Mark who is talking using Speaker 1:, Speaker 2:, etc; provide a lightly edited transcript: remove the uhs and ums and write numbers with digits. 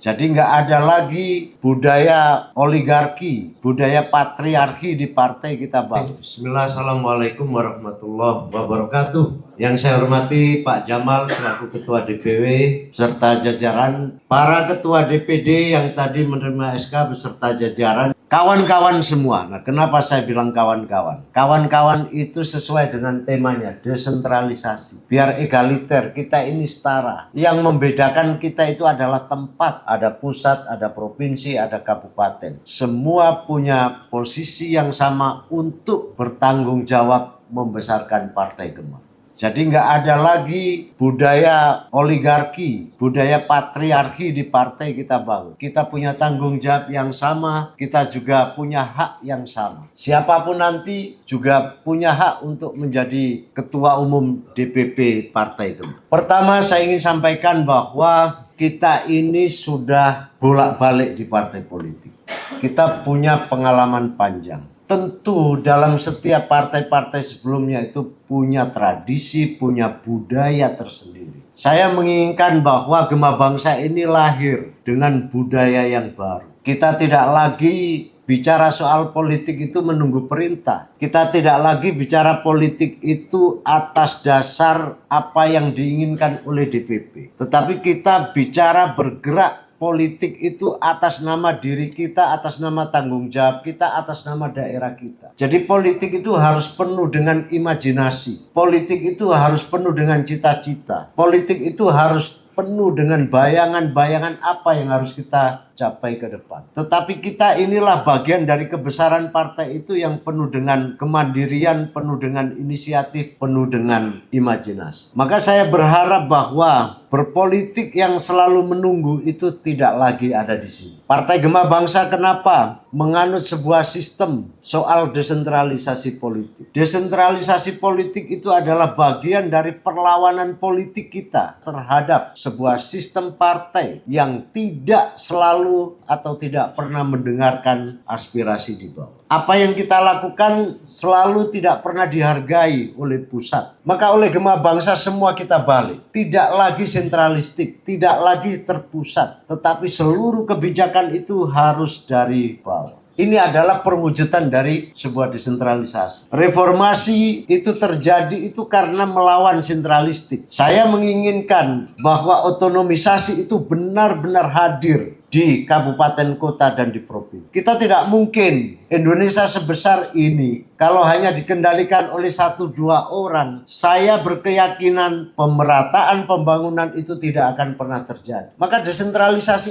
Speaker 1: Jadi nggak ada lagi budaya oligarki, budaya patriarki di partai kita bangun. Bismillah, assalamualaikum warahmatullahi wabarakatuh. Yang saya hormati Pak Jamal selaku Ketua DPW beserta jajaran, para Ketua DPD yang tadi menerima SK beserta jajaran, kawan-kawan semua. Nah, kenapa saya bilang kawan-kawan? Kawan-kawan itu sesuai dengan temanya, desentralisasi. Biar egaliter, kita ini setara. Yang membedakan kita itu adalah tempat. Ada pusat, ada provinsi, ada kabupaten. Semua punya posisi yang sama untuk bertanggung jawab membesarkan Partai Gema. Jadi nggak ada lagi budaya oligarki, budaya patriarki di partai kita bangun. Kita punya tanggung jawab yang sama, kita juga punya hak yang sama. Siapapun nanti juga punya hak untuk menjadi ketua umum DPP Partai Gema. Pertama saya ingin sampaikan bahwa kita ini sudah bolak-balik di partai politik. Kita punya pengalaman panjang. Tentu dalam setiap partai-partai sebelumnya itu punya tradisi, punya budaya tersendiri. Saya menginginkan bahwa Gema Bangsa ini lahir dengan budaya yang baru. Kita tidak lagi bicara soal politik itu menunggu perintah. Kita tidak lagi bicara politik itu atas dasar apa yang diinginkan oleh DPP. Tetapi kita bicara bergerak politik itu atas nama diri kita, atas nama tanggung jawab kita, atas nama daerah kita. Jadi politik itu harus penuh dengan imajinasi. Politik itu harus penuh dengan cita-cita. Politik itu harus penuh dengan bayangan-bayangan apa yang harus kita capai ke depan. Tetapi kita inilah bagian dari kebesaran partai itu yang penuh dengan kemandirian, penuh dengan inisiatif, penuh dengan imajinasi. Maka saya berharap bahwa berpolitik yang selalu menunggu itu tidak lagi ada di sini. Partai Gema Bangsa kenapa? Menganut sebuah sistem soal desentralisasi politik. Desentralisasi politik itu adalah bagian dari perlawanan politik kita terhadap sebuah sistem partai yang tidak selalu atau tidak pernah mendengarkan aspirasi di bawah. Apa yang kita lakukan selalu tidak pernah dihargai oleh pusat. Maka oleh Gema Bangsa semua kita balik. Tidak lagi sentralistik, tidak lagi terpusat. Tetapi seluruh kebijakan itu harus dari bawah. Ini adalah perwujudan dari sebuah desentralisasi. Reformasi itu terjadi itu karena melawan sentralistik. Saya menginginkan bahwa otonomisasi itu benar-benar hadir di kabupaten, kota, dan di provinsi. Kita tidak mungkin Indonesia sebesar ini kalau hanya dikendalikan oleh 1-2 orang. Saya berkeyakinan pemerataan pembangunan itu tidak akan pernah terjadi. Maka desentralisasi